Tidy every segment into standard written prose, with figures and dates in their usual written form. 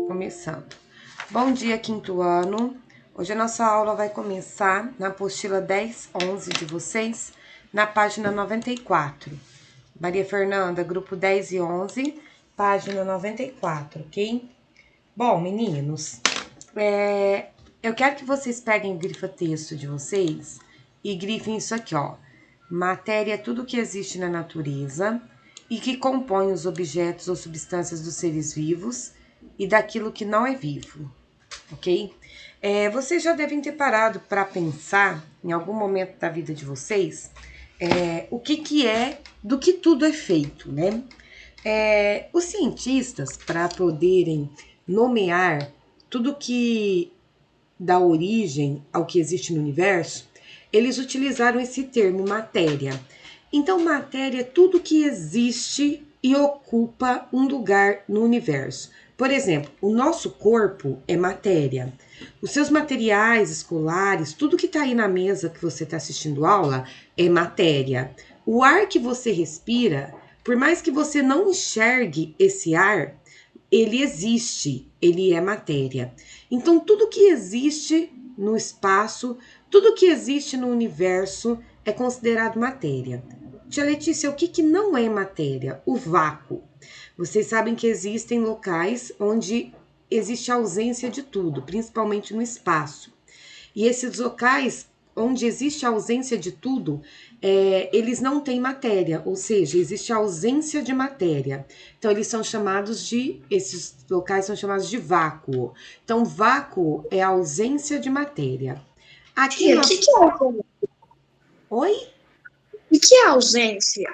Começando. Bom dia, quinto ano. Hoje a nossa aula vai começar na apostila 10/11 de vocês, na página 94. Maria Fernanda, grupo 10 e 11, página 94, ok? Bom, meninos, eu quero que vocês peguem o grifa-texto de vocês e grifem isso aqui, ó. Matéria é tudo que existe na natureza e que compõe os objetos ou substâncias dos seres vivos e daquilo que não é vivo, ok? Vocês já devem ter parado para pensar, em algum momento da vida de vocês, o que é, do que tudo é feito, né? Os cientistas, para poderem nomear tudo que dá origem ao que existe no universo, eles utilizaram esse termo matéria. Então, matéria é tudo que existe e ocupa um lugar no universo. Por exemplo, o nosso corpo é matéria. Os seus materiais escolares, tudo que está aí na mesa que você está assistindo aula, é matéria. O ar que você respira, por mais que você não enxergue esse ar, ele existe, ele é matéria. Então, tudo que existe no espaço, tudo que existe no universo é considerado matéria. Tia Letícia, o que não é matéria? O vácuo. Vocês sabem que existem locais onde existe a ausência de tudo, principalmente no espaço. E esses locais onde existe a ausência de tudo, eles não têm matéria, ou seja, existe a ausência de matéria. Então, esses locais são chamados de vácuo. Então, vácuo é a ausência de matéria. Aqui Tia, o que, nós. que é ausência? Oi? O que é ausência?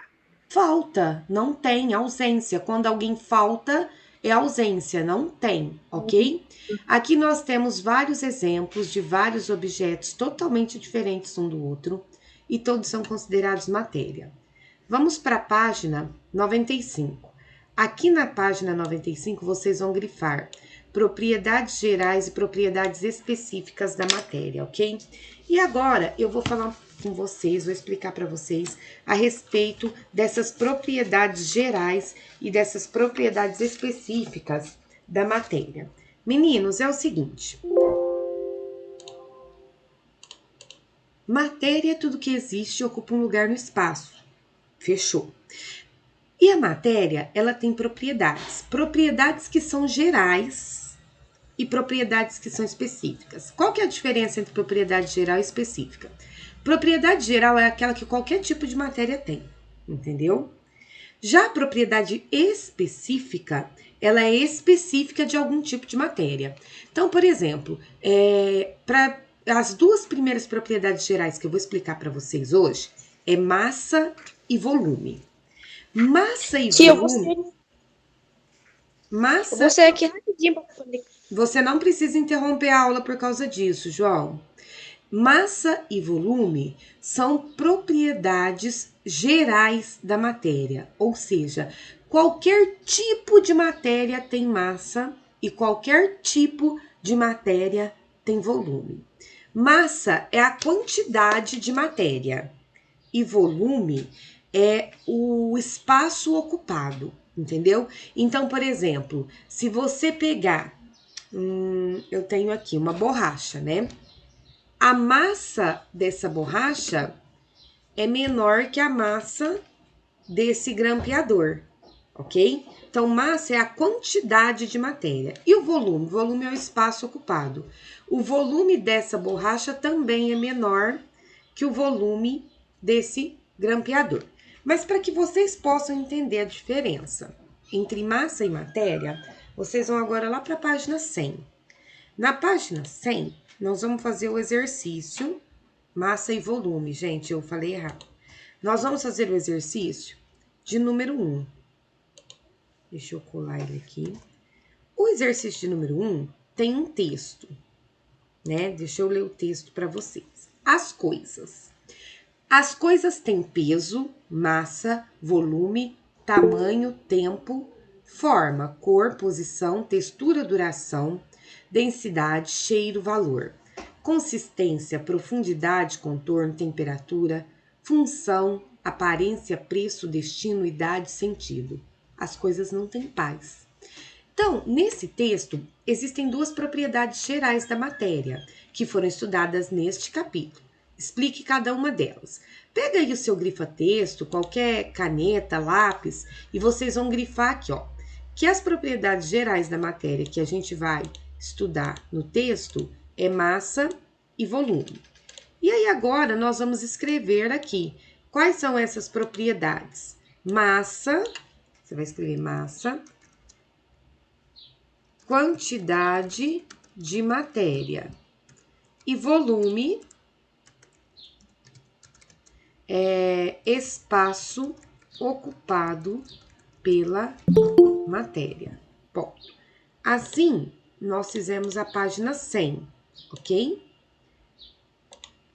Falta, não tem ausência. Quando alguém falta, é ausência, não tem, ok? Aqui nós temos vários exemplos de vários objetos totalmente diferentes um do outro e todos são considerados matéria. Vamos para a página 95. Aqui na página 95 vocês vão grifar propriedades gerais e propriedades específicas da matéria, ok? E agora eu vou falar com vocês, vou explicar para vocês a respeito dessas propriedades gerais e dessas propriedades específicas da matéria. Meninos, é o seguinte: matéria é tudo que existe e ocupa um lugar no espaço. Fechou. E a matéria, ela tem propriedades que são gerais e propriedades que são específicas. Qual que é a diferença entre propriedade geral e específica? Propriedade geral é aquela que qualquer tipo de matéria tem, entendeu? Já a propriedade específica, ela é específica de algum tipo de matéria. Então, por exemplo, para as duas primeiras propriedades gerais que eu vou explicar para vocês hoje é massa e volume. Massa e Tia, volume. eu vou Massa. sair aqui rapidinho para poder. Você não precisa interromper a aula por causa disso, João. Massa e volume são propriedades gerais da matéria, ou seja, qualquer tipo de matéria tem massa e qualquer tipo de matéria tem volume. Massa é a quantidade de matéria e volume é o espaço ocupado, entendeu? Então, por exemplo, se você pegar, eu tenho aqui uma borracha, né? A massa dessa borracha é menor que a massa desse grampeador, ok? Então, massa é a quantidade de matéria. E o volume? O volume é o espaço ocupado. O volume dessa borracha também é menor que o volume desse grampeador. Mas para que vocês possam entender a diferença entre massa e matéria, vocês vão agora lá para a página 100. Na página 100, nós vamos fazer o exercício massa e volume. Gente, eu falei errado. Nós vamos fazer o exercício de número 1. Deixa eu colar ele aqui. O exercício de número 1 tem um texto, né? Deixa eu ler o texto para vocês. As coisas. As coisas têm peso, massa, volume, tamanho, tempo, forma, cor, posição, textura, duração, densidade, cheiro, valor, consistência, profundidade, contorno, temperatura, função, aparência, preço, destino, idade, sentido. As coisas não têm paz. Então, nesse texto, existem duas propriedades gerais da matéria, que foram estudadas neste capítulo. Explique cada uma delas. Pega aí o seu grifa-texto, qualquer caneta, lápis, e vocês vão grifar aqui, ó. Que as propriedades gerais da matéria que a gente vai estudar no texto é massa e volume. E aí agora nós vamos escrever aqui quais são essas propriedades. Massa, você vai escrever massa, quantidade de matéria e volume é espaço ocupado pela matéria. Bom, assim nós fizemos a página 100, ok?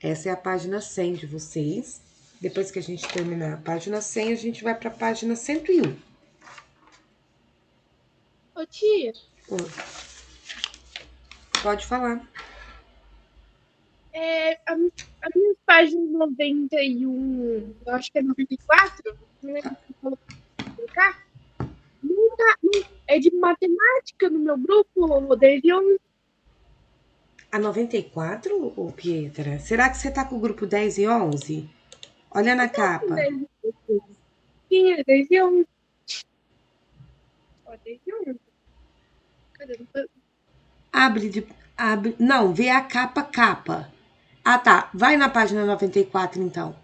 Essa é a página 100 de vocês. Depois que a gente terminar a página 100, a gente vai para a página 101. Ô, tia, Pode falar. a minha página 91, eu acho que é 94, não lembro se falou pra colocar, é de matemática no meu grupo, desde 11. A 94, ô Pietra? Será que você tá com o grupo 10 e 11? Olha na capa. Sim, é desde 11. Ó, desde 11. Cadê? Abre. Não, vê a capa. Ah, tá. Vai na página 94, então.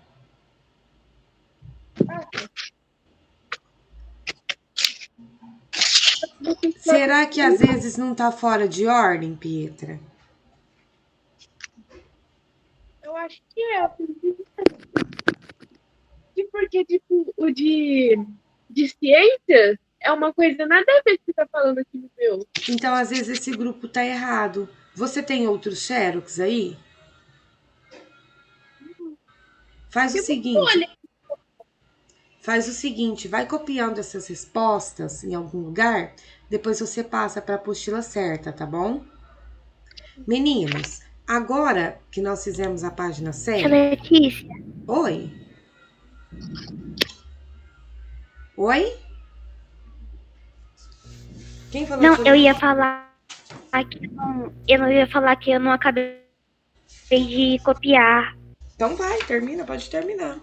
Será que às vezes não tá fora de ordem, Pietra? Eu acho que é. Porque, tipo, o de ciências é uma coisa nada a ver que você tá falando aqui no meu. Então, às vezes, esse grupo tá errado. Você tem outros xerox aí? Faz o seguinte. Vai copiando essas respostas em algum lugar, depois você passa para a apostila certa, tá bom? Meninos, agora que nós fizemos a página 100... Letícia. Oi? Oi? Quem falou? Não, eu ia falar que eu não acabei de copiar. Então vai, pode terminar.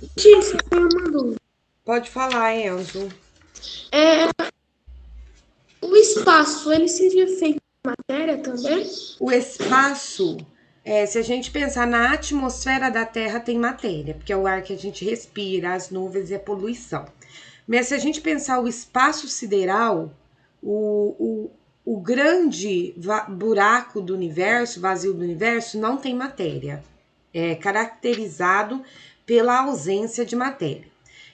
Letícia, mandou. Pode falar, Enzo. O espaço, ele seria feito de matéria também? O espaço, se a gente pensar na atmosfera da Terra, tem matéria, porque é o ar que a gente respira, as nuvens e a poluição. Mas se a gente pensar o espaço sideral, o grande buraco do universo, vazio do universo, não tem matéria. É caracterizado pela ausência de matéria.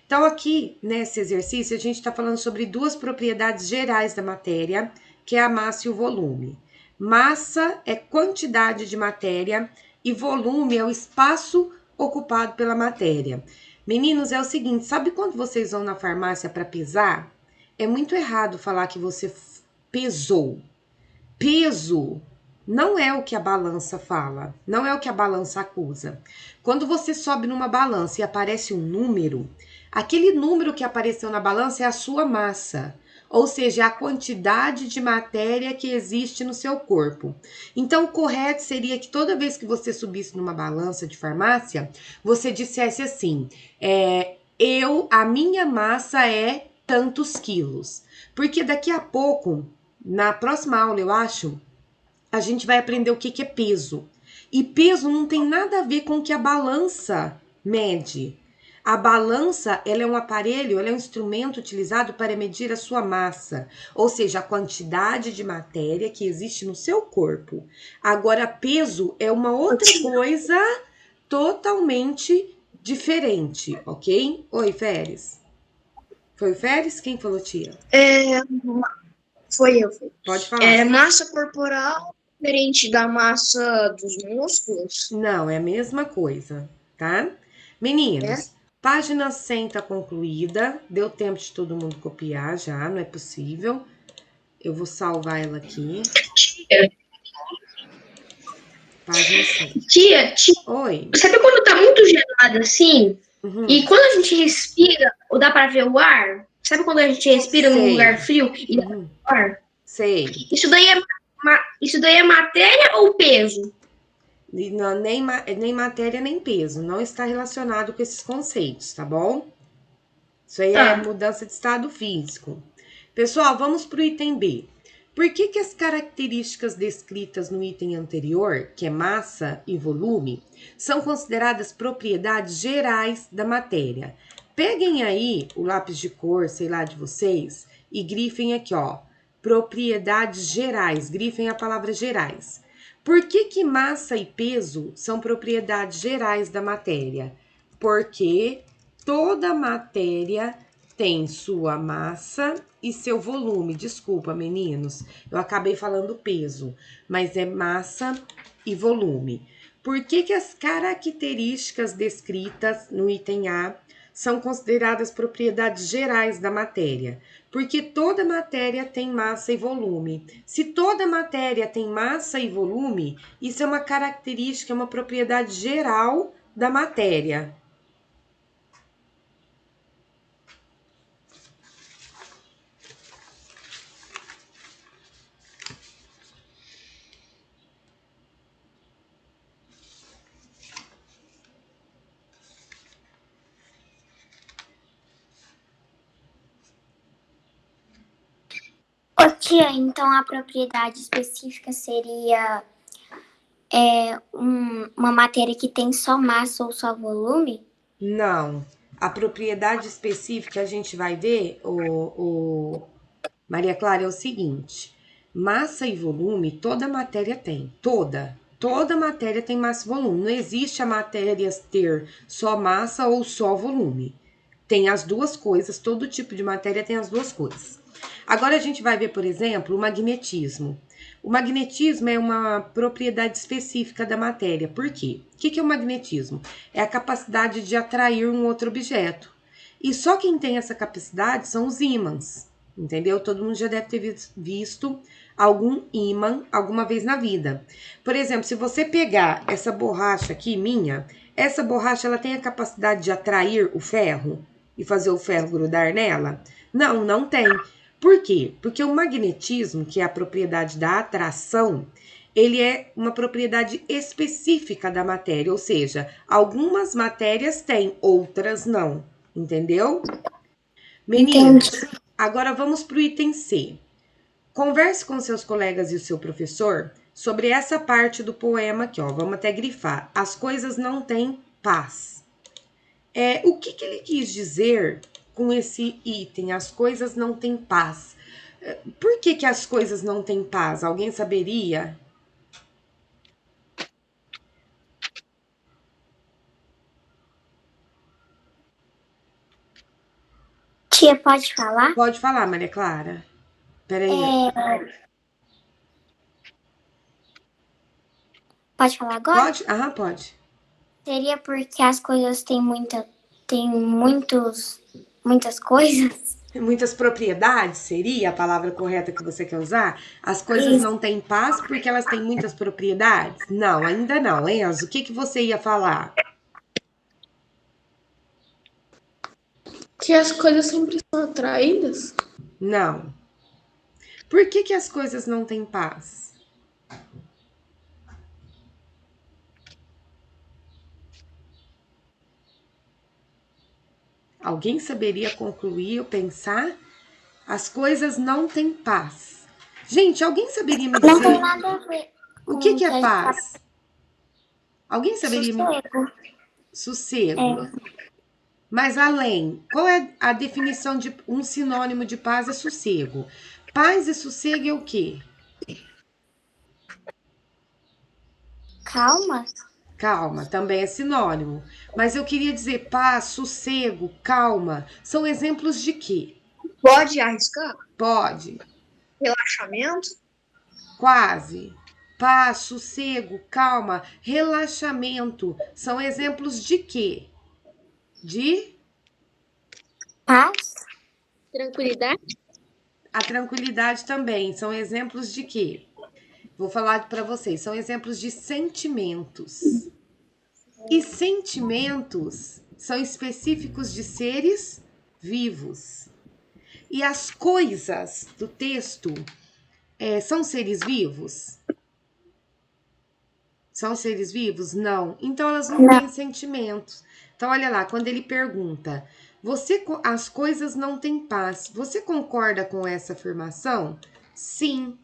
Então, aqui, nesse exercício, a gente está falando sobre duas propriedades gerais da matéria, que é a massa e o volume. Massa é quantidade de matéria e volume é o espaço ocupado pela matéria. Meninos, é o seguinte, sabe quando vocês vão na farmácia para pesar? É muito errado falar que você pesou. Peso não é o que a balança fala, não é o que a balança acusa. Quando você sobe numa balança e aparece um número, aquele número que apareceu na balança é a sua massa, ou seja, a quantidade de matéria que existe no seu corpo. Então, o correto seria que toda vez que você subisse numa balança de farmácia, você dissesse assim, a minha massa é tantos quilos. Porque daqui a pouco, na próxima aula, eu acho, a gente vai aprender o que é peso. E peso não tem nada a ver com o que a balança mede. A balança, ela é um aparelho, ela é um instrumento utilizado para medir a sua massa, ou seja, a quantidade de matéria que existe no seu corpo. Agora, peso é uma outra coisa totalmente diferente, ok? Oi, Féris. Foi o Féris? Quem falou, tia? Foi eu. Pode falar. Massa corporal diferente da massa dos músculos? Não, é a mesma coisa, tá? Meninos, página 100 tá concluída. Deu tempo de todo mundo copiar já, não é possível. Eu vou salvar ela aqui. Página 100. Tia, Oi. sabe quando tá muito gelado assim? E quando a gente respira, ou dá pra ver o ar? Sabe quando a gente respira num Sei. lugar frio e dá ar? Sei. Isso daí é matéria ou peso? E nem matéria nem peso. Não está relacionado com esses conceitos, tá bom? Isso aí é Tá. mudança de estado físico. Pessoal, vamos para o item B. Por que as características descritas no item anterior, que é massa e volume, são consideradas propriedades gerais da matéria? Peguem aí o lápis de cor, sei lá, de vocês, e grifem aqui, ó. Propriedades gerais. Grifem a palavra gerais. Por que massa e peso são propriedades gerais da matéria? Porque toda matéria tem sua massa e seu volume. Desculpa, meninos, eu acabei falando peso, mas é massa e volume. Por que as características descritas no item A são consideradas propriedades gerais da matéria? Porque toda matéria tem massa e volume. Se toda matéria tem massa e volume, isso é uma característica, é uma propriedade geral da matéria. Ô, tia, então a propriedade específica seria uma matéria que tem só massa ou só volume? Não. A propriedade específica a gente vai ver, Maria Clara, é o seguinte: massa e volume toda matéria tem. Toda matéria tem massa e volume. Não existe a matéria ter só massa ou só volume. Tem as duas coisas, todo tipo de matéria tem as duas coisas. Agora a gente vai ver, por exemplo, o magnetismo. O magnetismo é uma propriedade específica da matéria. Por quê? O que é o magnetismo? É a capacidade de atrair um outro objeto. E só quem tem essa capacidade são os ímãs, entendeu? Todo mundo já deve ter visto algum ímã alguma vez na vida. Por exemplo, se você pegar essa borracha aqui minha, essa borracha ela tem a capacidade de atrair o ferro e fazer o ferro grudar nela? Não, não tem. Por quê? Porque o magnetismo, que é a propriedade da atração, ele é uma propriedade específica da matéria, ou seja, algumas matérias têm, outras não, entendeu? Meninas, agora vamos para o item C. Converse com seus colegas e o seu professor sobre essa parte do poema aqui, ó. Vamos até grifar. As coisas não têm paz. O que ele quis dizer com esse item? As coisas não têm paz. Por que as coisas não têm paz? Alguém saberia? Tia, pode falar? Pode falar, Maria Clara. Peraí. Pode falar agora? Pode? Aham, pode. Seria porque as coisas têm muitas coisas? Muitas propriedades seria a palavra correta que você quer usar? As coisas não têm paz porque elas têm muitas propriedades? Não, ainda não. Enzo, o que você ia falar? Que as coisas sempre são atraídas? Não. Por que as coisas não têm paz? Alguém saberia concluir ou pensar? As coisas não têm paz. Gente, alguém saberia me Não tem dizer nada a ver o com que é a gente paz? Alguém saberia me... sossego. Sossego. Mas além, qual é a definição de um sinônimo de paz e sossego? Paz e sossego é o quê? Calma. Calma, também é sinônimo. Mas eu queria dizer paz, sossego, calma. São exemplos de quê? Pode arriscar? Pode. Relaxamento? Quase. Paz, sossego, calma, relaxamento. São exemplos de quê? De Paz. Tranquilidade? a tranquilidade também. São exemplos de quê? Vou falar para vocês. São exemplos de sentimentos. E sentimentos são específicos de seres vivos. E as coisas do texto são seres vivos? São seres vivos? Não. Então elas não têm sentimentos. Então olha lá, quando ele pergunta, as coisas não têm paz. Você concorda com essa afirmação? Sim.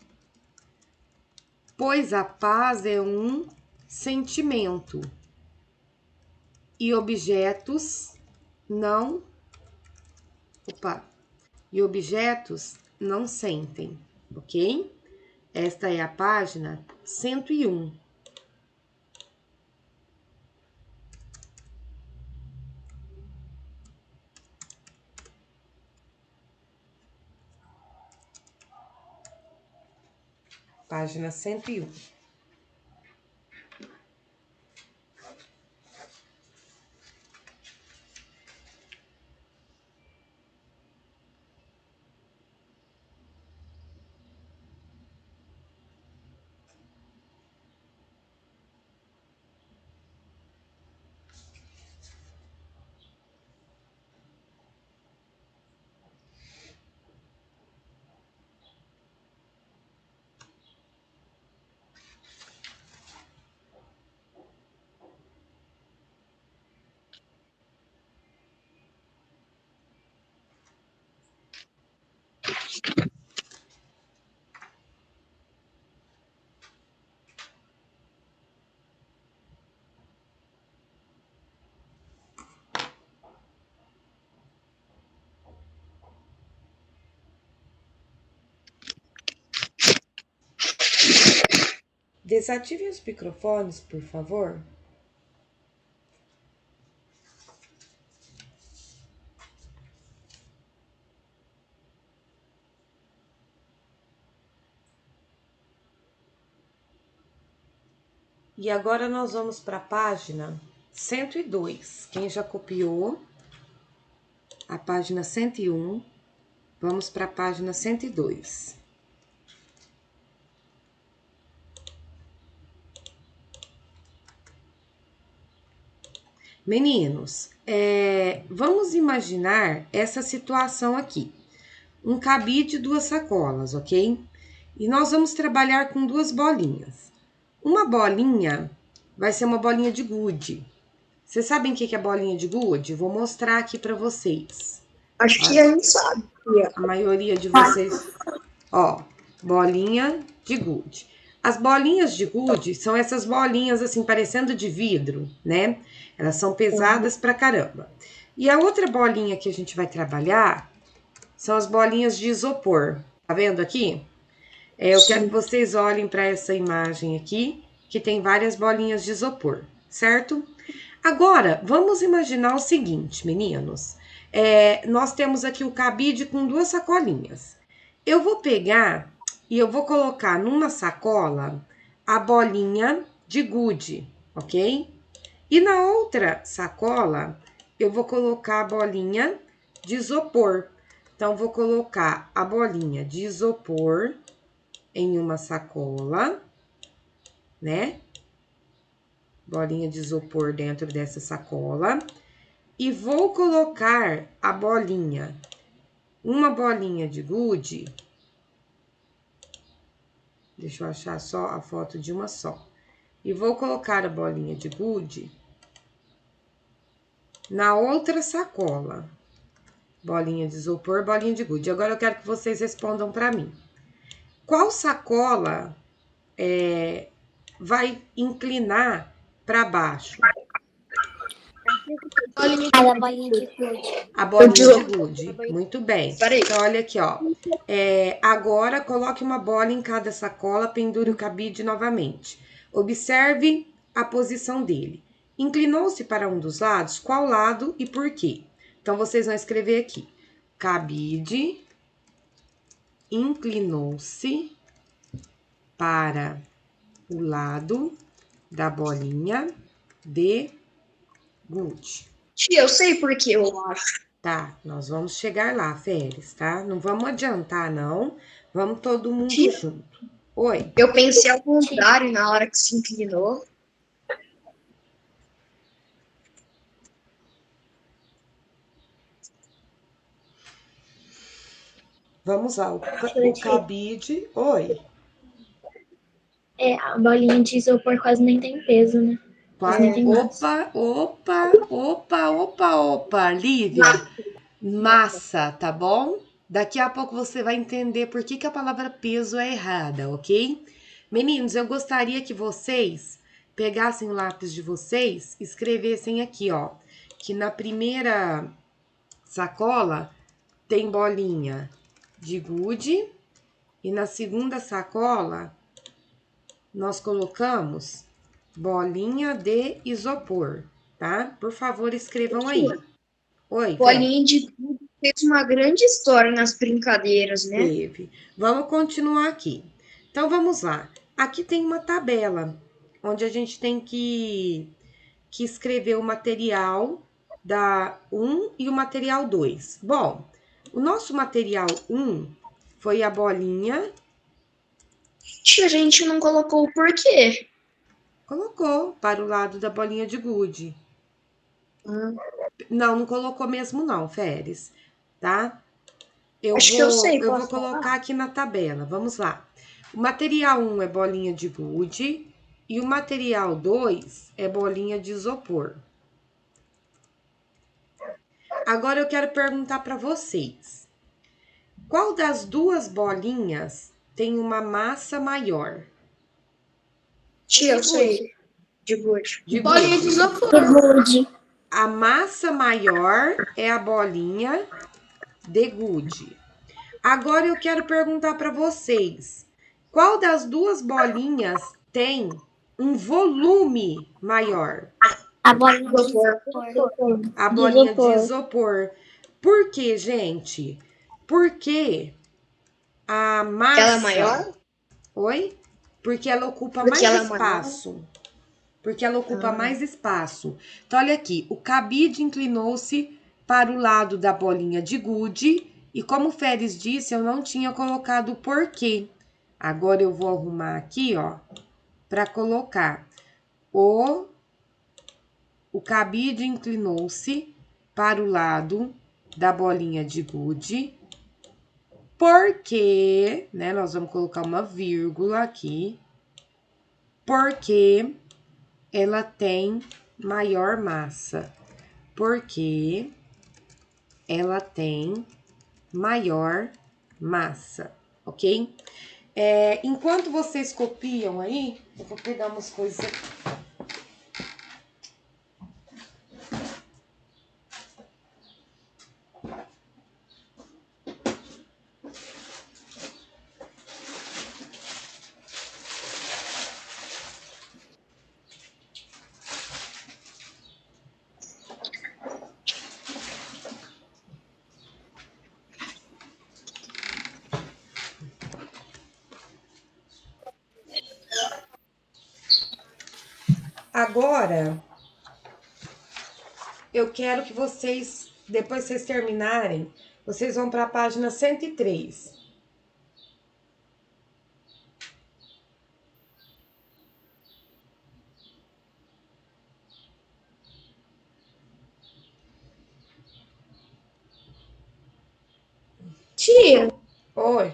Pois a paz é um sentimento. E objetos não. Opa! E objetos não sentem, ok? Esta é a página 101. Página 101. Desative os microfones, por favor. E agora nós vamos para a página 102. Quem já copiou a página 101, vamos para a página 102. Meninos, vamos imaginar essa situação aqui. Um cabide e 2 sacolas, ok? E nós vamos trabalhar com 2 bolinhas. Uma bolinha vai ser uma bolinha de gude. Vocês sabem o que é bolinha de gude? Vou mostrar aqui para vocês. Acho que a gente sabe. A maioria de vocês, ó, bolinha de gude. As bolinhas de gude são essas bolinhas assim, parecendo de vidro, né? Elas são pesadas pra caramba. E a outra bolinha que a gente vai trabalhar são as bolinhas de isopor. Tá vendo aqui? Eu quero que vocês olhem para essa imagem aqui, que tem várias bolinhas de isopor, certo? Agora, vamos imaginar o seguinte, meninos. Nós temos aqui o cabide com 2 sacolinhas. Eu vou pegar e eu vou colocar numa sacola a bolinha de gude, ok? E na outra sacola, eu vou colocar a bolinha de isopor. Então, vou colocar a bolinha de isopor em uma sacola, né? Bolinha de isopor dentro dessa sacola. E vou colocar a bolinha, uma bolinha de gude. Deixa eu achar só a foto de uma só. E vou colocar a bolinha de gude na outra sacola. Bolinha de isopor, bolinha de gude. Agora eu quero que vocês respondam para mim. Qual sacola vai inclinar para baixo? A bolinha de gude. A bolinha de gude. Muito bem. Então, olha aqui, ó. Agora, coloque uma bola em cada sacola, pendure o cabide novamente. Observe a posição dele. Inclinou-se para um dos lados? Qual lado e por quê? Então, vocês vão escrever aqui. Cabide inclinou-se para o lado da bolinha de gude. Tia, eu sei por que eu acho. Tá, nós vamos chegar lá, Félix, tá? Não vamos adiantar, não. Vamos todo mundo Tia. junto. Oi. Eu pensei ao contrário na hora que se inclinou. Vamos lá, o Professora, cabide. Oi. a bolinha de isopor quase nem tem peso, né? Quase nem tem massa. Opa, Lívia. Massa, tá bom? Daqui a pouco você vai entender por que a palavra peso é errada, ok? Meninos, eu gostaria que vocês pegassem o lápis de vocês, escrevessem aqui, ó, que na primeira sacola tem bolinha de gude e na segunda sacola nós colocamos bolinha de isopor, tá? Por favor, escrevam aí. Oi, Vé. Bolinha de gude fez uma grande história nas brincadeiras, né? Teve. Vamos continuar aqui. Então, vamos lá. Aqui tem uma tabela, onde a gente tem que escrever o material da 1 e o material 2. Bom, o nosso material 1 foi a bolinha. A gente não colocou o porquê. Colocou para o lado da bolinha de gude. Não colocou mesmo não, Féres, tá? Acho que eu sei, eu vou posso colocar falar? aqui na tabela. Vamos lá. O material 1 é bolinha de gude e o material 2 é bolinha de isopor. Agora eu quero perguntar para vocês. Qual das duas bolinhas tem uma massa maior? Tia, eu sei. De gude. De Bolinha de gude. isopor. Gude. A massa maior é a bolinha de gude. Agora eu quero perguntar para vocês. Qual das duas bolinhas tem um volume maior? A bolinha de Isopor. isopor. A bolinha de isopor. Por quê, gente? Porque a massa... Ela é maior? Oi? Porque ela ocupa Porque mais ela é maior? espaço. Porque ela ocupa mais espaço. Então, olha aqui. O cabide inclinou-se para o lado da bolinha de gude. E como o Féres disse, eu não tinha colocado o porquê. Agora eu vou arrumar aqui, ó, para colocar o cabide inclinou-se para o lado da bolinha de gude, porque, né, nós vamos colocar uma vírgula aqui, porque ela tem maior massa. Porque ela tem maior massa, ok? Enquanto vocês copiam aí, eu vou pegar umas coisas aqui. Agora, eu quero que vocês, depois que vocês terminarem, vocês vão para a página 103. Tia, Oi.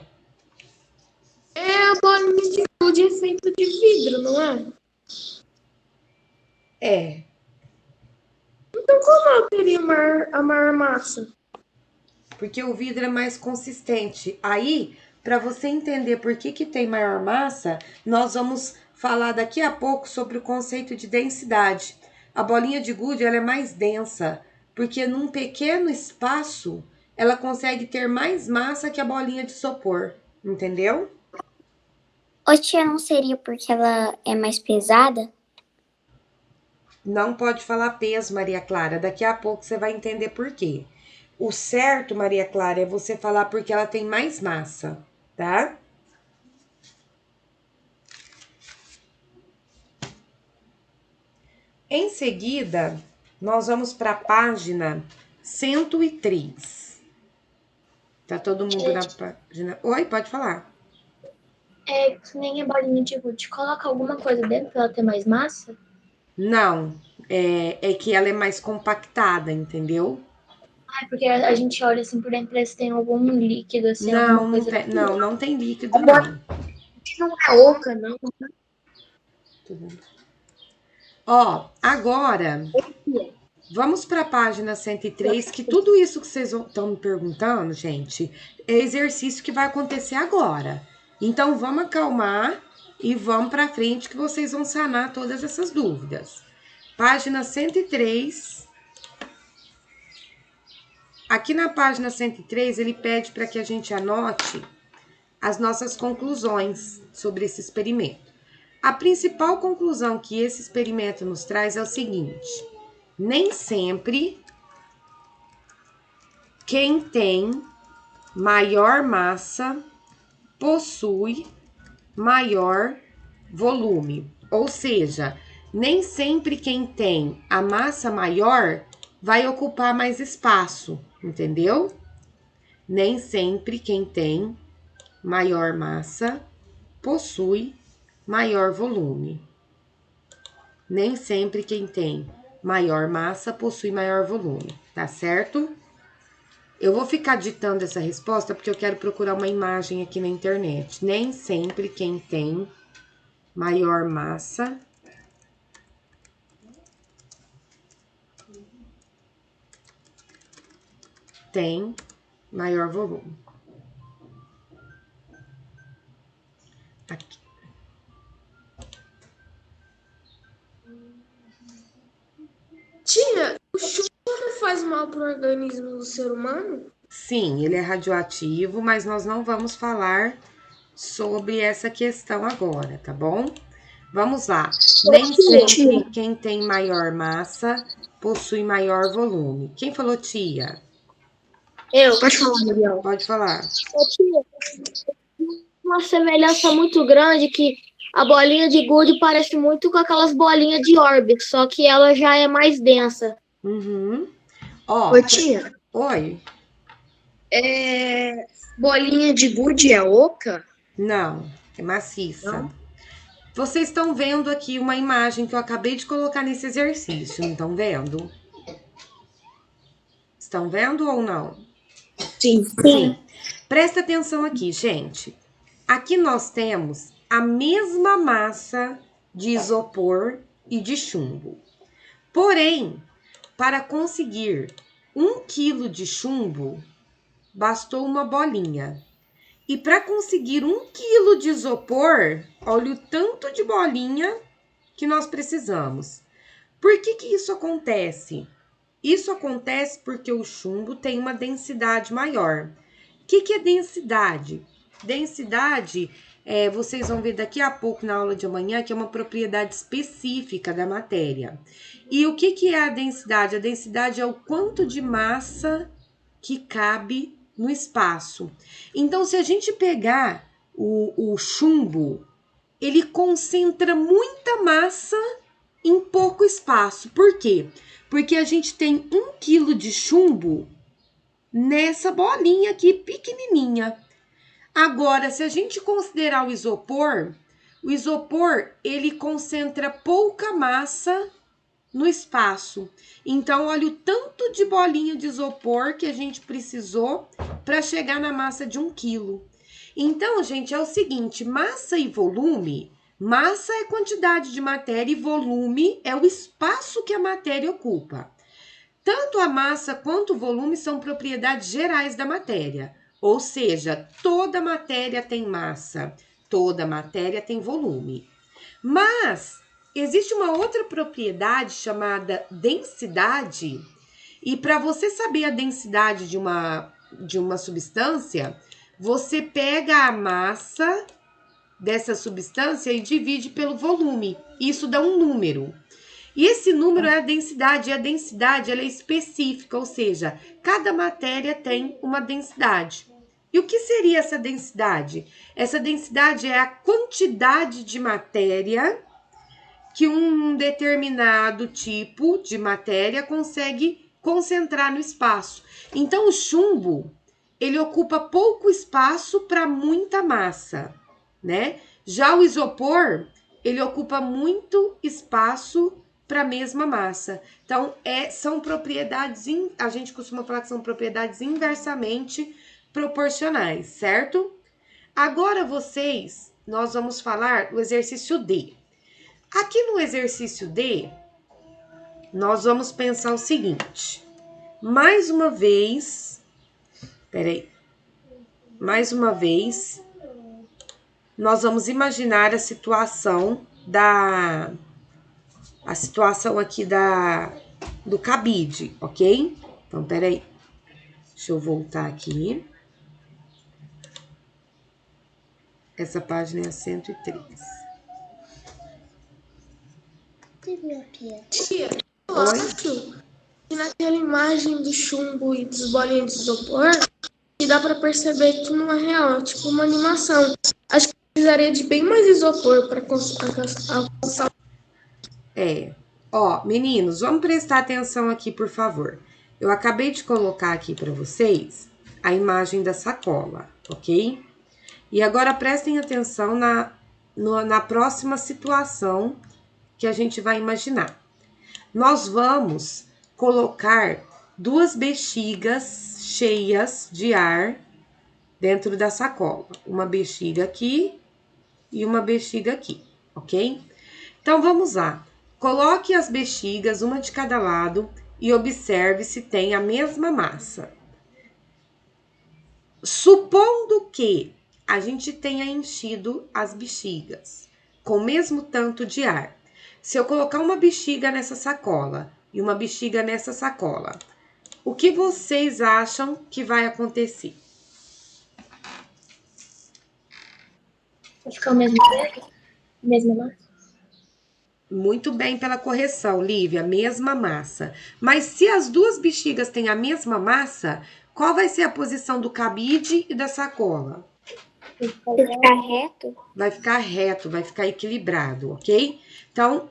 é a bolinha de gude feita de vidro, não é? É, Então como ela teria a maior massa? porque o vidro é mais consistente. Aí, para você entender por que tem maior massa, nós vamos falar daqui a pouco sobre o conceito de densidade. A bolinha de gude ela é mais densa, porque num pequeno espaço ela consegue ter mais massa que a bolinha de isopor, entendeu? Ô, tia, não seria porque ela é mais pesada? Não pode falar peso, Maria Clara. Daqui a pouco você vai entender por quê. O certo, Maria Clara, é você falar porque ela tem mais massa, tá? Em seguida, nós vamos para a página 103. Tá todo mundo na página... Oi, pode falar. É que nem a bolinha de gude. Coloca alguma coisa dentro pra ela ter mais massa? Não, é que ela é mais compactada, entendeu? É porque a gente olha assim por dentro, parece que tem algum líquido, assim, alguma Não, coisa. não tem líquido, não. Não é oca, não. Ó, agora, vamos para a página 103, que tudo isso que vocês estão me perguntando, gente, é exercício que vai acontecer agora. Então, vamos acalmar e vamos para frente que vocês vão sanar todas essas dúvidas. Página 103. Aqui na página 103, ele pede para que a gente anote as nossas conclusões sobre esse experimento. A principal conclusão que esse experimento nos traz é o seguinte: nem sempre quem tem maior massa possui maior volume. Ou seja, nem sempre quem tem a massa maior vai ocupar mais espaço, entendeu? Nem sempre quem tem maior massa possui maior volume. Nem sempre quem tem maior massa possui maior volume, tá certo? Eu vou ficar ditando essa resposta porque eu quero procurar uma imagem aqui na internet. Nem sempre quem tem maior massa tem maior volume. Aqui. Tia, o chumbo não faz mal pro organismo do ser humano? Sim, ele é radioativo, mas nós não vamos falar sobre essa questão agora, tá bom? Vamos lá. Nem sempre quem tem maior massa possui maior volume. Quem falou tia? Pode falar, Gabriel. Pode falar. Uma semelhança muito grande que a bolinha de gude parece muito com aquelas bolinhas de Orbeez, só que ela já é mais densa. Uhum. Ó, Ô, tia, oi. bolinha de gude é oca? Não, é maciça. Não? Vocês estão vendo aqui uma imagem que eu acabei de colocar nesse exercício, não estão vendo? Estão vendo ou não? Sim. Sim. Presta atenção aqui, gente. Aqui nós temos a mesma massa de isopor e de chumbo. Porém, para conseguir 1 quilo de chumbo, bastou uma bolinha. E para conseguir 1 quilo de isopor, olha o tanto de bolinha que nós precisamos. Por que isso acontece? Isso acontece porque o chumbo tem uma densidade maior. O que é densidade? Densidade, vocês vão ver daqui a pouco na aula de amanhã, que é uma propriedade específica da matéria. E o que é a densidade? A densidade é o quanto de massa que cabe no espaço. Então, se a gente pegar o chumbo, ele concentra muita massa em pouco espaço. Por quê? Porque a gente tem 1 quilo de chumbo nessa bolinha aqui pequenininha. Agora, se a gente considerar o isopor ele concentra pouca massa no espaço. Então, olha o tanto de bolinha de isopor que a gente precisou para chegar na massa de 1 quilo. Então, gente, é o seguinte, massa e volume, massa é quantidade de matéria e volume é o espaço que a matéria ocupa. Tanto a massa quanto o volume são propriedades gerais da matéria, ou seja, toda matéria tem massa, toda matéria tem volume. Mas existe uma outra propriedade chamada densidade, e para você saber a densidade de uma substância, você pega a massa dessa substância e divide pelo volume. Isso dá um número. E esse número é a densidade, e a densidade ela é específica, ou seja, cada matéria tem uma densidade. E o que seria essa densidade? Essa densidade é a quantidade de matéria que um determinado tipo de matéria consegue concentrar no espaço. Então, o chumbo, ele ocupa pouco espaço para muita massa, né? Já o isopor, ele ocupa muito espaço para a mesma massa. Então, são propriedades, a gente costuma falar que são propriedades inversamente proporcionais, certo? Agora nós vamos falar do exercício D. Aqui no exercício D, nós vamos pensar o seguinte. Mais uma vez, nós vamos imaginar a situação aqui do cabide, ok? Então, peraí. Deixa eu voltar aqui. Essa página é a 103. Tia, eu acho que naquela imagem do chumbo e dos bolinhos de isopor, que dá pra perceber que não é real, é tipo uma animação. Acho que precisaria de bem mais isopor para alcançar. Ó, meninos, vamos prestar atenção aqui, por favor. Eu acabei de colocar aqui para vocês a imagem da sacola, ok? E agora prestem atenção na próxima situação que a gente vai imaginar. Nós vamos colocar 2 bexigas cheias de ar dentro da sacola. Uma bexiga aqui e uma bexiga aqui, ok? Então, vamos lá. Coloque as bexigas, uma de cada lado, e observe se tem a mesma massa. Supondo que a gente tenha enchido as bexigas com o mesmo tanto de ar. Se eu colocar uma bexiga nessa sacola e uma bexiga nessa sacola, o que vocês acham que vai acontecer? Vai ficar o mesmo peso? Mesma massa? Muito bem pela correção, Lívia, mesma massa. Mas se as 2 bexigas têm a mesma massa, qual vai ser a posição do cabide e da sacola? Vai ficar reto? Vai ficar reto, vai ficar equilibrado, ok? Então,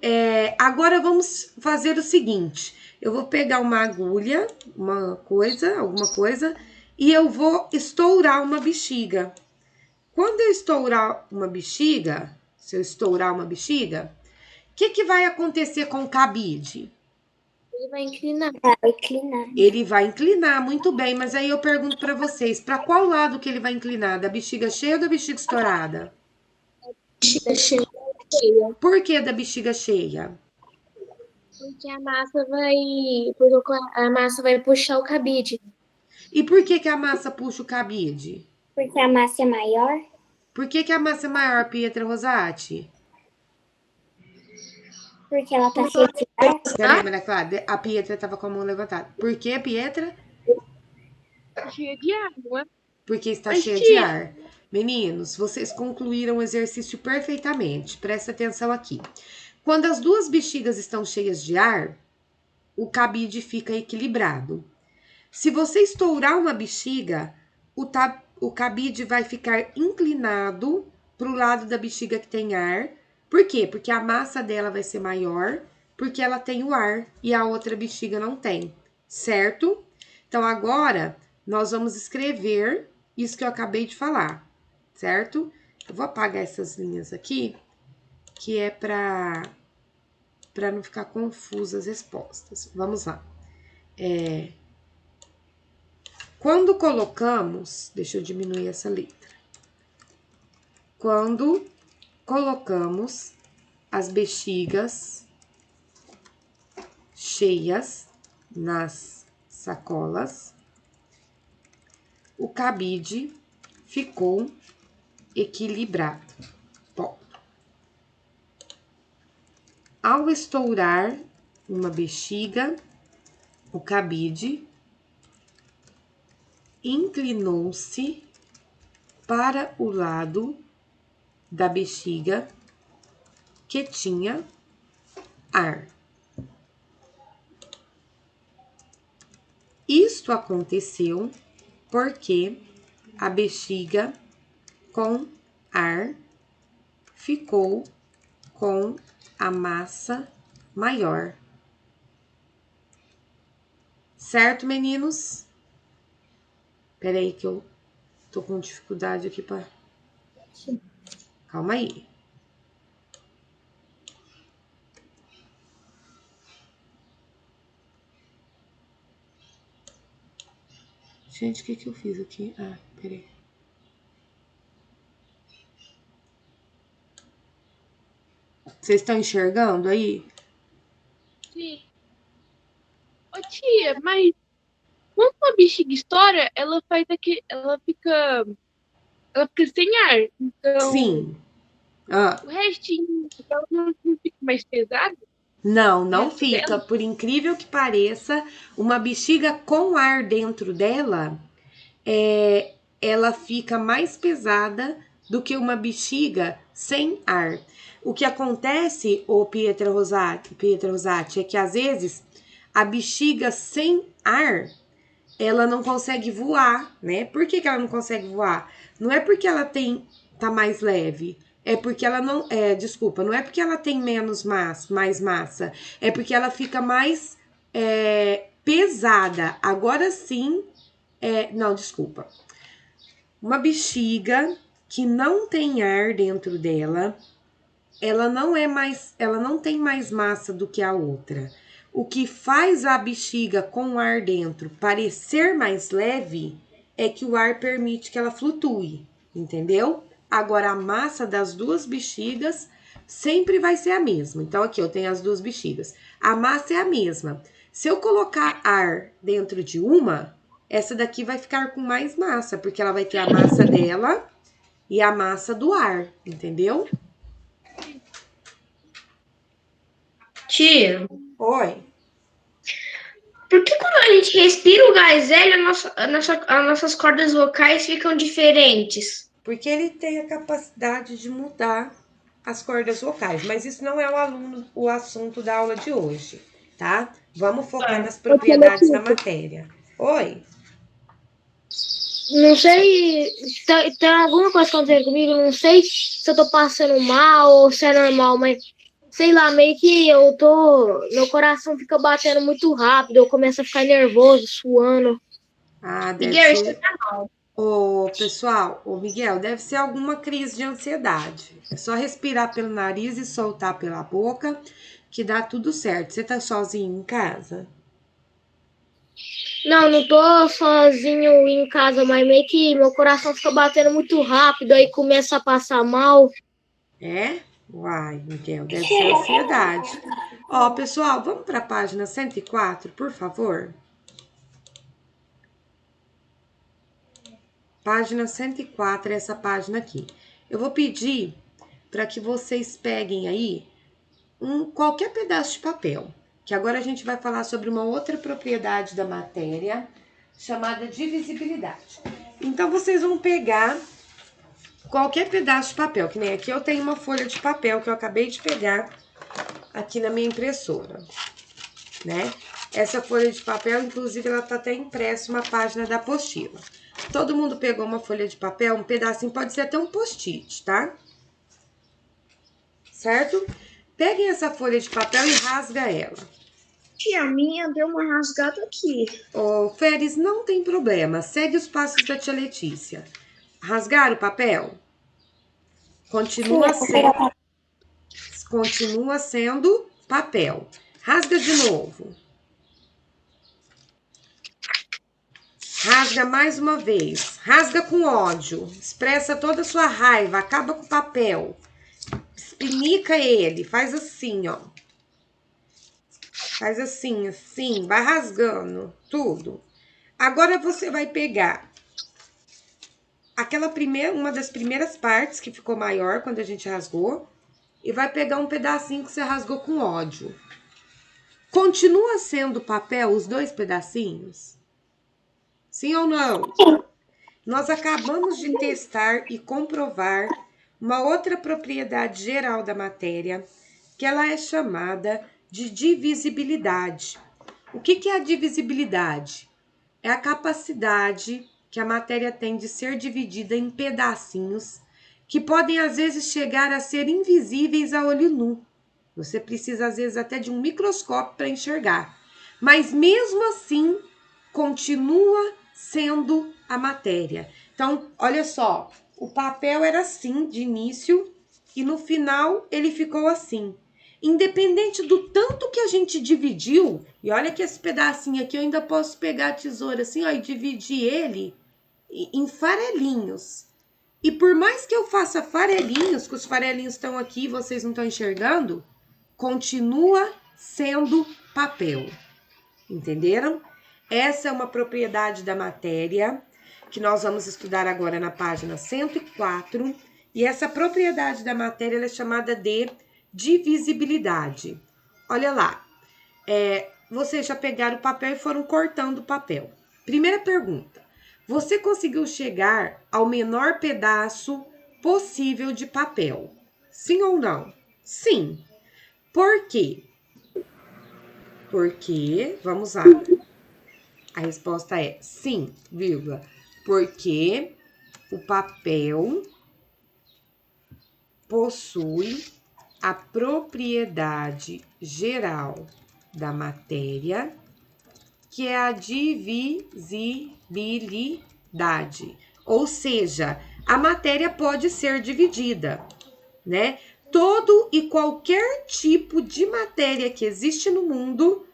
agora vamos fazer o seguinte. Eu vou pegar uma agulha, alguma coisa, e eu vou estourar uma bexiga. Quando eu estourar uma bexiga, o que vai acontecer com o cabide? Ele vai inclinar. Vai inclinar. Ele vai inclinar, muito bem, mas aí eu pergunto para vocês, para qual lado que ele vai inclinar? Da bexiga cheia ou da bexiga estourada? Cheia. Por que da bexiga cheia? Porque a massa vai puxar o cabide. E por que a massa puxa o cabide? Porque a massa é maior? Por que a massa é maior, Pietra Rosati? Porque ela tá cheia de ar? Peraí, Maria Clara, a Pietra estava com a mão levantada. Por que, Pietra? Cheia de água. Porque está Mas, cheia de tia, ar. Meninos, vocês concluíram o exercício perfeitamente. Presta atenção aqui. Quando as 2 bexigas estão cheias de ar, o cabide fica equilibrado. Se você estourar uma bexiga, o cabide vai ficar inclinado para o lado da bexiga que tem ar. Por quê? Porque a massa dela vai ser maior, porque ela tem o ar e a outra bexiga não tem, certo? Então, agora, nós vamos escrever isso que eu acabei de falar, certo? Eu vou apagar essas linhas aqui, que é para não ficar confusas as respostas. Vamos lá. Quando colocamos, deixa eu diminuir essa letra. Quando colocamos as bexigas cheias nas sacolas, o cabide ficou equilibrado. Ponto. Ao estourar uma bexiga, o cabide inclinou-se para o lado da bexiga que tinha ar. Isto aconteceu porque a bexiga com ar ficou com a massa maior. Certo, meninos? Peraí que eu tô com dificuldade aqui para... Calma aí. Gente, o que que eu fiz aqui? Ah, peraí. Vocês estão enxergando aí? Sim. Ô, tia, mas quando uma bexiga estoura, ela faz aqui, ela fica sem ar. Então, Sim. Ah, o restinho ela não fica mais pesado, não, o não resto fica. dela. Por incrível que pareça, uma bexiga com ar dentro dela, ela fica mais pesada do que uma bexiga sem ar. O que acontece, ô Pietra Rosati, é que às vezes a bexiga sem ar ela não consegue voar, né? Por que ela não consegue voar? Não é porque ela tá mais leve, é porque ela não, desculpa, não é porque ela tem mais massa, é porque ela fica mais pesada. Agora sim, não, desculpa. Uma bexiga que não tem ar dentro dela, ela não tem mais massa do que a outra. O que faz a bexiga com o ar dentro parecer mais leve é que o ar permite que ela flutue, entendeu? Agora a massa das duas bexigas sempre vai ser a mesma. Então aqui eu tenho as duas bexigas. A massa é a mesma. Se eu colocar ar dentro de uma, essa daqui vai ficar com mais massa, porque ela vai ter a massa dela e a massa do ar, entendeu? Tia, Oi. por que quando a gente respira o gás hélio, as nossas cordas vocais ficam diferentes? Porque ele tem a capacidade de mudar as cordas vocais, mas isso não é o assunto da aula de hoje, tá? Vamos focar nas Ô, tia propriedades da Letícia, matéria. Oi? Não sei se tem alguma coisa acontecendo comigo, não sei se eu tô passando mal ou se é normal, mas sei lá, meio que meu coração fica batendo muito rápido, eu começo a ficar nervoso, suando. Ah, deve Miguel, isso ser. Ô, pessoal, ô Miguel, deve ser alguma crise de ansiedade. É só respirar pelo nariz e soltar pela boca que dá tudo certo. Você tá sozinho em casa? não tô sozinho em casa, mas meio que meu coração fica batendo muito rápido, aí começa a passar mal. É? Uai, Miguel, deve ser ansiedade. Ó, pessoal, vamos para a página 104, por favor? Página 104 é essa página aqui. Eu vou pedir para que vocês peguem aí qualquer pedaço de papel, que agora a gente vai falar sobre uma outra propriedade da matéria chamada divisibilidade. Então vocês vão pegar qualquer pedaço de papel, que nem aqui eu tenho uma folha de papel que eu acabei de pegar aqui na minha impressora, né? Essa folha de papel, inclusive, ela tá até impressa uma página da apostila. Todo mundo pegou uma folha de papel, um pedacinho, pode ser até um post-it, tá? Certo? Peguem essa folha de papel e rasga ela. Tia, a minha deu uma rasgada aqui. Ô, Férez, não tem problema. Segue os passos da tia Letícia. Rasgar o papel? Continua sendo papel. Rasga de novo. Rasga mais uma vez. Rasga com ódio. Expressa toda a sua raiva. Acaba com o papel. Espinica ele. Faz assim, ó. Faz assim, assim. Vai rasgando tudo. Agora você vai pegar uma das primeiras partes que ficou maior quando a gente rasgou. E vai pegar um pedacinho que você rasgou com ódio. Continua sendo papel os dois pedacinhos? Sim ou não? Nós acabamos de testar e comprovar uma outra propriedade geral da matéria, que ela é chamada de divisibilidade. O que é a divisibilidade? É a capacidade que a matéria tem de ser dividida em pedacinhos que podem, às vezes, chegar a ser invisíveis a olho nu. Você precisa, às vezes, até de um microscópio para enxergar. Mas, mesmo assim, continua sendo a matéria. Então, olha só, o papel era assim de início e no final ele ficou assim. independente do tanto que a gente dividiu, e olha que esse pedacinho aqui eu ainda posso pegar a tesoura assim, ó, e dividir ele em farelinhos. E por mais que eu faça farelinhos, que os farelinhos estão aqui, vocês não estão enxergando, continua sendo papel. Entenderam? Essa é uma propriedade da matéria que nós vamos estudar agora na página 104. E essa propriedade da matéria ela é chamada de divisibilidade. Olha lá, vocês já pegaram o papel e foram cortando o papel. Primeira pergunta, você conseguiu chegar ao menor pedaço possível de papel? Sim ou não? Sim. Por quê? Porque, vamos lá, a resposta é sim, vírgula, porque o papel possui a propriedade geral da matéria, que é a divisibilidade. Ou seja, a matéria pode ser dividida, né? Todo e qualquer tipo de matéria que existe no mundo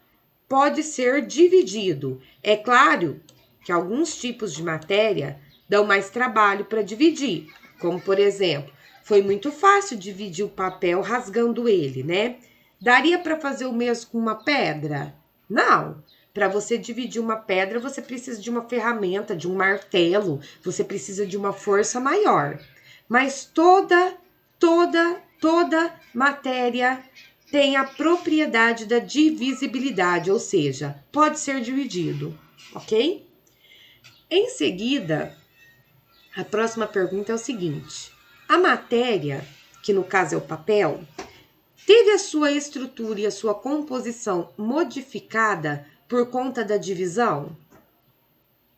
pode ser dividido. É claro que alguns tipos de matéria dão mais trabalho para dividir, como por exemplo, foi muito fácil dividir o papel rasgando ele, né? Daria para fazer o mesmo com uma pedra? Não. Para você dividir uma pedra, você precisa de uma ferramenta, de um martelo, você precisa de uma força maior. Mas toda matéria tem a propriedade da divisibilidade, ou seja, pode ser dividido, ok? Em seguida, a próxima pergunta é o seguinte: a matéria, que no caso é o papel, teve a sua estrutura e a sua composição modificada por conta da divisão?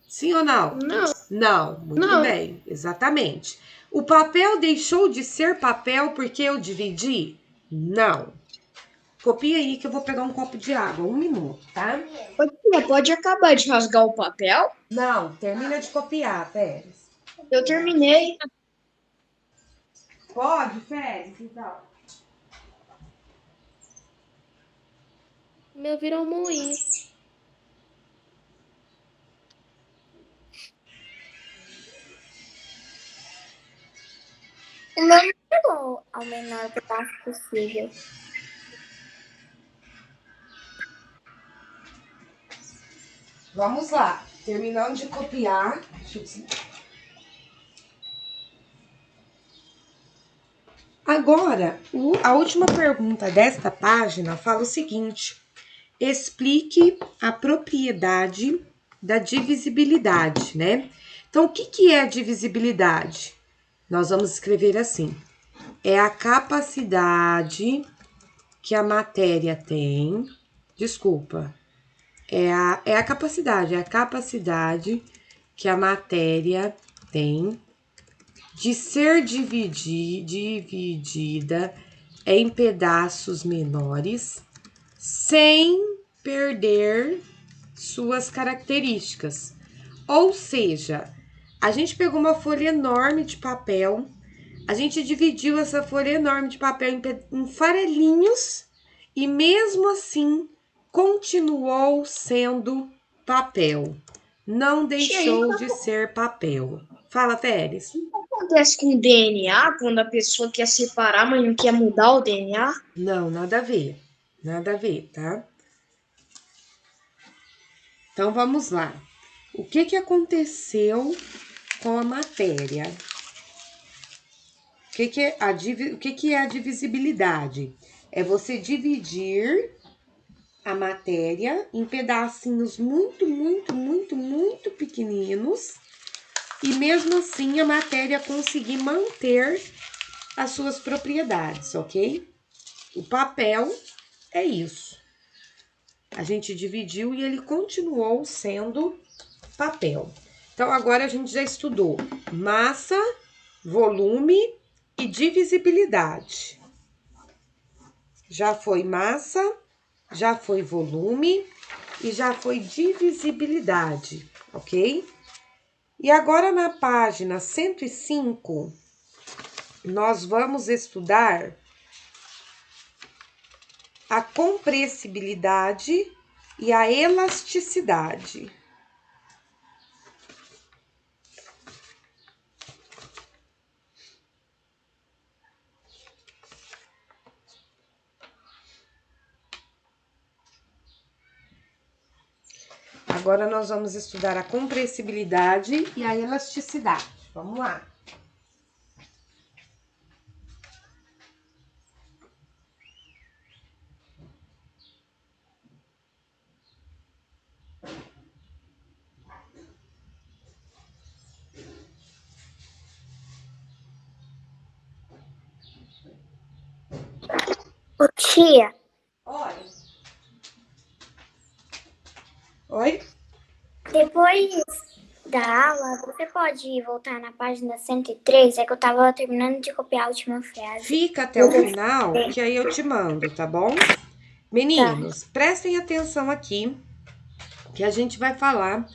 Sim ou não? Não. Não, muito Não. bem, exatamente. O papel deixou de ser papel porque eu dividi? Não. Copia aí que eu vou pegar um copo de água, 1 minuto, tá? Ô, tia, pode acabar de rasgar o papel? Não, termina de copiar, Pérez. Eu terminei. Pode, Pérez, então. O meu virou moinho. O meu não chegou ao menor pedaço possível. Vamos lá, terminando de copiar. Agora, a última pergunta desta página fala o seguinte: explique a propriedade da divisibilidade, né? Então, o que é a divisibilidade? Nós vamos escrever assim: é a capacidade que a matéria tem. Desculpa. É a capacidade que a matéria tem de ser dividida em pedaços menores sem perder suas características. Ou seja, a gente pegou uma folha enorme de papel, a gente dividiu essa folha enorme de papel em farelinhos e mesmo assim continuou sendo papel. Não deixou de ser papel. Fala, Pérez. O que acontece com o DNA quando a pessoa quer separar, mas não quer mudar o DNA? Não, nada a ver. Nada a ver, tá? Então, vamos lá. O que aconteceu com a matéria? O que é a divisibilidade? É você dividir a matéria em pedacinhos muito pequeninos e mesmo assim a matéria conseguir manter as suas propriedades, ok? O papel é isso. A gente dividiu e ele continuou sendo papel. Então, agora a gente já estudou massa, volume e divisibilidade. Já foi massa, já foi volume e já foi divisibilidade, ok? E agora na página 105, nós vamos estudar a compressibilidade e a elasticidade. Agora nós vamos estudar a compressibilidade e a elasticidade. Vamos lá. Ô, tia, Oi. Oi? depois da aula, você pode voltar na página 103? É que eu tava terminando de copiar a última frase. Fica até o final, que aí eu te mando, tá bom? Meninos, prestem atenção aqui, que a gente vai falar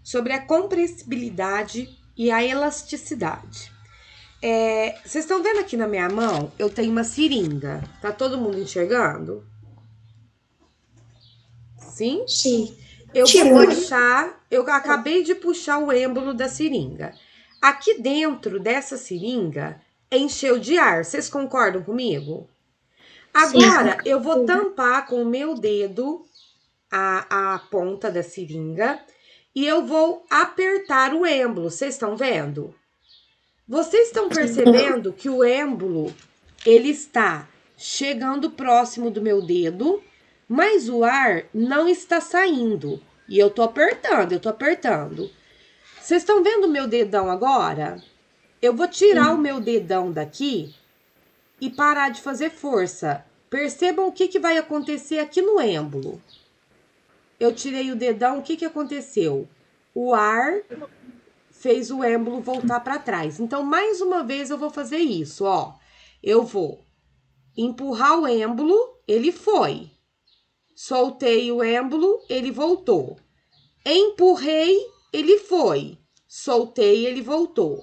sobre a compressibilidade e a elasticidade. Vocês estão vendo aqui na minha mão? Eu tenho uma seringa. Tá todo mundo enxergando? Sim? Sim. Eu vou puxar, eu acabei de puxar o êmbolo da seringa. Aqui dentro dessa seringa encheu de ar. Vocês concordam comigo? Agora eu vou tampar com o meu dedo a ponta da seringa e eu vou apertar o êmbolo. Vocês estão vendo? Vocês estão percebendo que o êmbolo ele está chegando próximo do meu dedo, mas o ar não está saindo. E eu tô apertando, Vocês estão vendo o meu dedão agora? Eu vou tirar o meu dedão daqui e parar de fazer força. Percebam o que vai acontecer aqui no êmbolo. Eu tirei o dedão, o que aconteceu? O ar fez o êmbolo voltar para trás. Então, mais uma vez eu vou fazer isso, ó. Eu vou empurrar o êmbolo, ele foi. Soltei o êmbolo, ele voltou. Empurrei, ele foi. Soltei, ele voltou.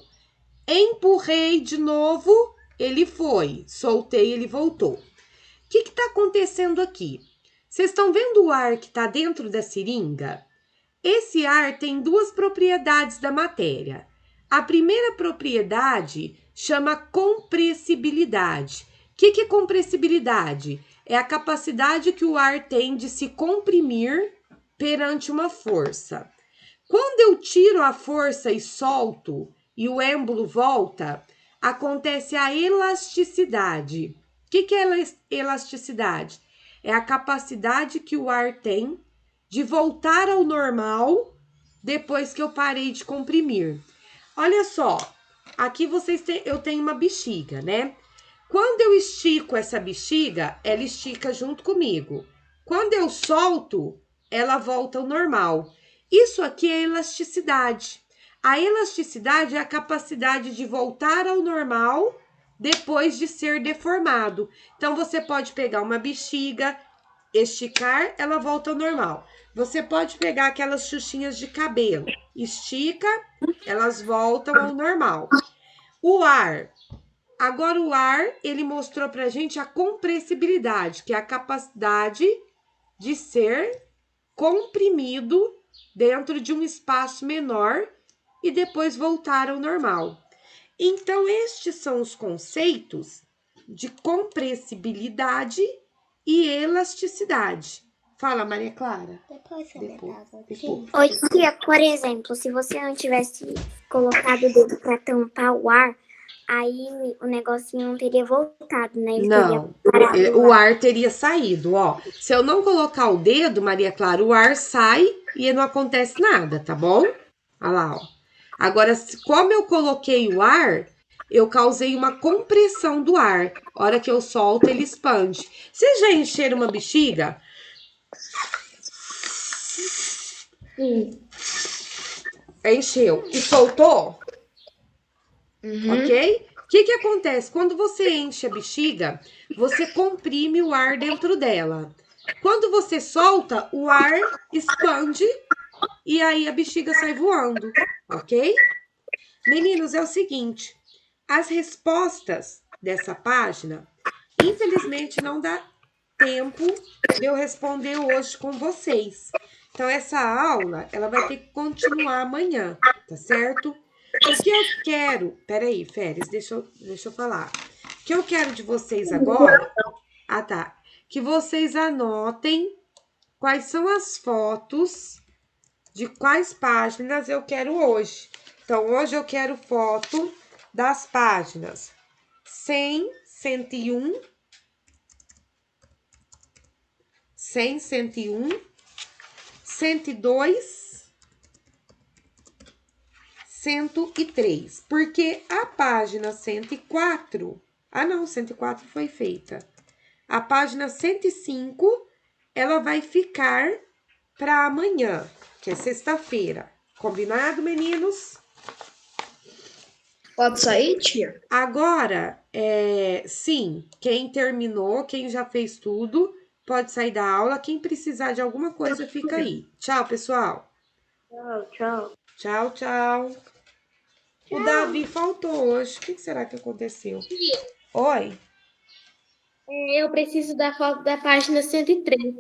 Empurrei de novo, ele foi. Soltei, ele voltou. O que está acontecendo aqui? Vocês estão vendo o ar que está dentro da seringa? Esse ar tem duas propriedades da matéria. A primeira propriedade chama compressibilidade. O que é compressibilidade? É a capacidade que o ar tem de se comprimir perante uma força. Quando eu tiro a força e solto e o êmbolo volta, acontece a elasticidade. O que é elasticidade? É a capacidade que o ar tem de voltar ao normal depois que eu parei de comprimir. Olha só, aqui eu tenho uma bexiga, né? Quando eu estico essa bexiga, ela estica junto comigo. Quando eu solto, ela volta ao normal. Isso aqui é elasticidade. A elasticidade é a capacidade de voltar ao normal depois de ser deformado. Então, você pode pegar uma bexiga, esticar, ela volta ao normal. Você pode pegar aquelas xuxinhas de cabelo, estica, elas voltam ao normal. O ar. Agora, o ar, ele mostrou pra gente a compressibilidade, que é a capacidade de ser comprimido dentro de um espaço menor e depois voltar ao normal. Então, estes são os conceitos de compressibilidade e elasticidade. Fala, Maria Clara. Depois. Depois. Oi, tia, por exemplo, se você não tivesse colocado o dedo para tampar o ar, aí o negocinho não teria voltado, né? Ele Não, teria parado o ar teria saído, ó. Se eu não colocar o dedo, Maria Clara, o ar sai e não acontece nada, tá bom? Olha lá, ó. Agora, como eu coloquei o ar, eu causei uma compressão do ar. A hora que eu solto, ele expande. Vocês já encheram uma bexiga? Encheu e soltou? Ok? O que acontece? Quando você enche a bexiga, você comprime o ar dentro dela. Quando você solta, o ar expande e aí a bexiga sai voando, ok? Meninos, é o seguinte, as respostas dessa página, infelizmente, não dá tempo de eu responder hoje com vocês. Então, essa aula, ela vai ter que continuar amanhã, tá certo? O que eu quero... Peraí, Férias, deixa eu falar. O que eu quero de vocês agora... Ah, tá. Que vocês anotem quais são as fotos de quais páginas eu quero hoje. Então, hoje eu quero foto das páginas 100, 101, 100, 101, 102, 103. Porque a página 104... Ah, não, 104 foi feita. A página 105, ela vai ficar para amanhã, que é sexta-feira. Combinado, meninos? Pode sair, tia? Agora, sim, quem terminou, quem já fez tudo, pode sair da aula. Quem precisar de alguma coisa, fica aí. Tchau, pessoal. Tchau, tchau. Tchau, tchau. O Davi faltou hoje. O que será que aconteceu? Oi? Eu preciso da foto da página 103.